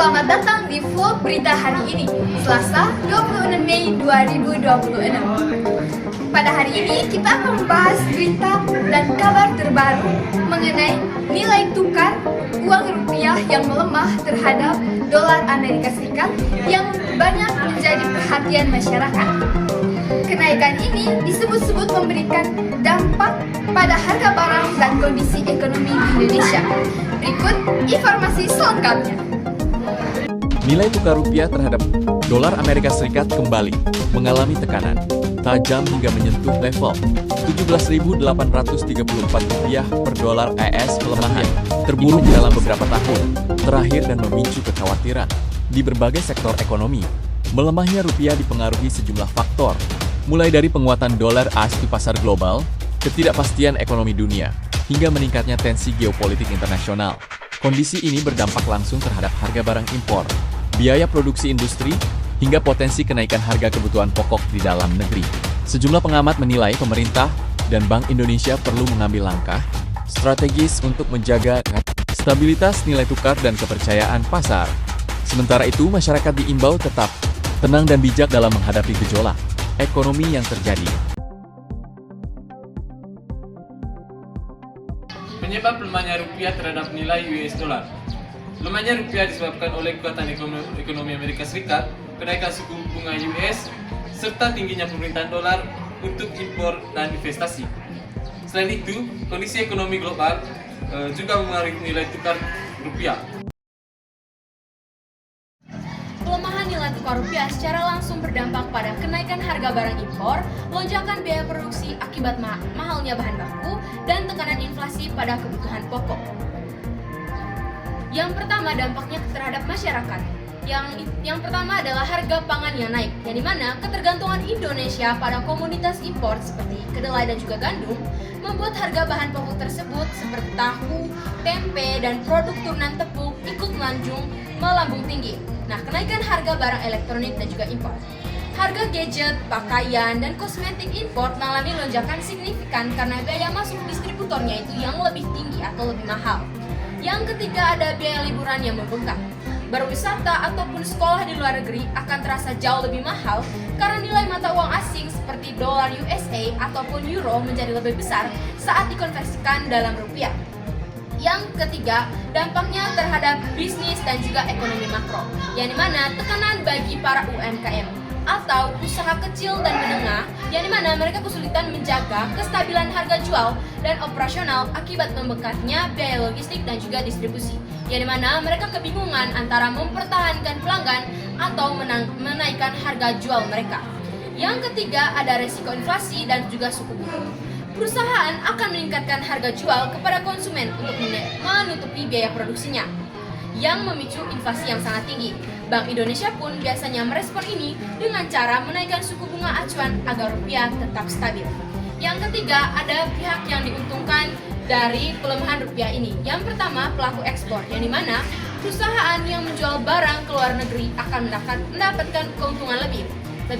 Selamat datang di vlog berita hari ini, Selasa 26 Mei 2026. Pada hari ini kita akan membahas berita dan kabar terbaru mengenai nilai tukar uang rupiah yang melemah terhadap dolar Amerika Serikat yang banyak menjadi perhatian masyarakat. Kenaikan ini disebut-sebut memberikan dampak pada harga barang dan kondisi ekonomi di Indonesia. Berikut informasi selengkapnya. Nilai tukar rupiah terhadap dolar Amerika Serikat kembali mengalami tekanan tajam hingga menyentuh level Rp17.834 per dolar AS. Pelemahan terburuk dalam beberapa tahun terakhir dan memicu kekhawatiran di berbagai sektor ekonomi. Melemahnya rupiah dipengaruhi sejumlah faktor, mulai dari penguatan dolar AS di pasar global, ketidakpastian ekonomi dunia, hingga meningkatnya tensi geopolitik internasional. Kondisi ini berdampak langsung terhadap harga barang impor, biaya produksi industri, hingga potensi kenaikan harga kebutuhan pokok di dalam negeri. Sejumlah pengamat menilai pemerintah dan Bank Indonesia perlu mengambil langkah strategis untuk menjaga stabilitas nilai tukar dan kepercayaan pasar. Sementara itu, masyarakat diimbau tetap tenang dan bijak dalam menghadapi gejolak ekonomi yang terjadi. Penyebab lemahnya rupiah terhadap nilai US dollar. Lemahnya rupiah disebabkan oleh kekuatan ekonomi Amerika Serikat, kenaikan suku bunga US, serta tingginya permintaan dolar untuk impor dan investasi. Selain itu, kondisi ekonomi global juga mempengaruhi nilai tukar rupiah. Pelemahan nilai tukar rupiah secara langsung berdampak pada kenaikan harga barang impor, lonjakan biaya produksi akibat mahalnya bahan baku, dan tekanan inflasi pada kebutuhan pokok. Yang pertama, dampaknya terhadap masyarakat. Yang pertama adalah harga pangan yang naik, yang dimana ketergantungan Indonesia pada komoditas impor seperti kedelai dan juga gandum membuat harga bahan pokok tersebut seperti tahu, tempe, dan produk turunan tepung ikut melambung tinggi. Nah, kenaikan harga barang elektronik dan juga impor. Harga gadget, pakaian, dan kosmetik impor mengalami lonjakan signifikan karena biaya masuk distributornya itu yang lebih tinggi atau lebih mahal. Yang ketiga, ada biaya liburan yang membengkak. Berwisata ataupun sekolah di luar negeri akan terasa jauh lebih mahal karena nilai mata uang asing seperti dolar USA ataupun euro menjadi lebih besar saat dikonversikan dalam rupiah. Yang ketiga, dampaknya terhadap bisnis dan juga ekonomi makro, yang dimana tekanan bagi para UMKM atau usaha kecil dan menengah, yang dimana mereka kesulitan menjaga kestabilan harga jual dan operasional akibat membengkaknya biaya logistik dan juga distribusi, yang dimana mereka kebingungan antara mempertahankan pelanggan atau menaikkan harga jual mereka. Yang ketiga, ada resiko inflasi dan juga suku bunga. Perusahaan akan meningkatkan harga jual kepada konsumen untuk menutupi biaya produksinya, yang memicu inflasi yang sangat tinggi. Bank Indonesia pun biasanya merespon ini dengan cara menaikkan suku bunga acuan agar rupiah tetap stabil. Yang ketiga, ada pihak yang diuntungkan dari pelemahan rupiah ini. Yang pertama, pelaku ekspor, yang dimana perusahaan yang menjual barang ke luar negeri akan mendapatkan keuntungan lebih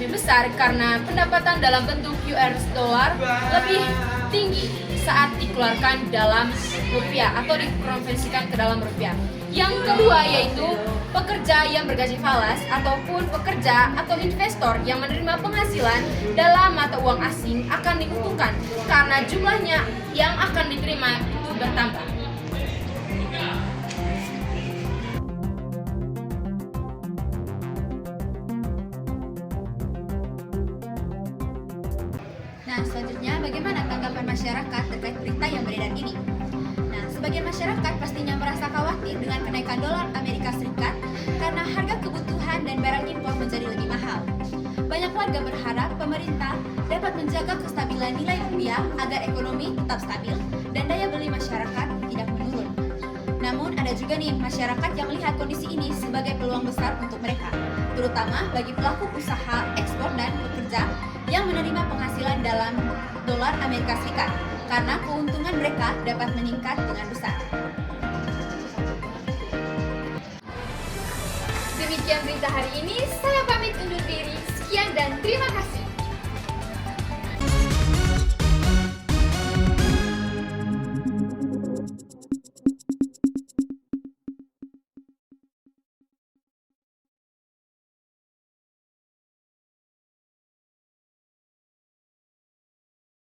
besar karena pendapatan dalam bentuk US dollar lebih tinggi saat dikeluarkan dalam rupiah atau dikonversikan ke dalam rupiah. Yang kedua yaitu pekerja yang bergaji falas ataupun pekerja atau investor yang menerima penghasilan dalam mata uang asing akan diuntungkan karena jumlahnya yang akan diterima itu bertambah. Nah, selanjutnya bagaimana tanggapan masyarakat terkait berita yang beredar ini? Nah, sebagian masyarakat pastinya merasa khawatir dengan kenaikan dolar Amerika Serikat karena harga kebutuhan dan barang impor menjadi lebih mahal. Banyak warga berharap pemerintah dapat menjaga kestabilan nilai rupiah agar ekonomi tetap stabil dan daya beli masyarakat tidak menurun. Namun, ada juga nih masyarakat yang melihat kondisi ini sebagai peluang besar untuk mereka, terutama bagi pelaku usaha ekspor dan pekerja yang menerima penghasilan dalam dolar Amerika Serikat, karena keuntungan mereka dapat meningkat dengan besar. Demikian berita hari ini, saya pamit undur diri. Sekian dan terima kasih.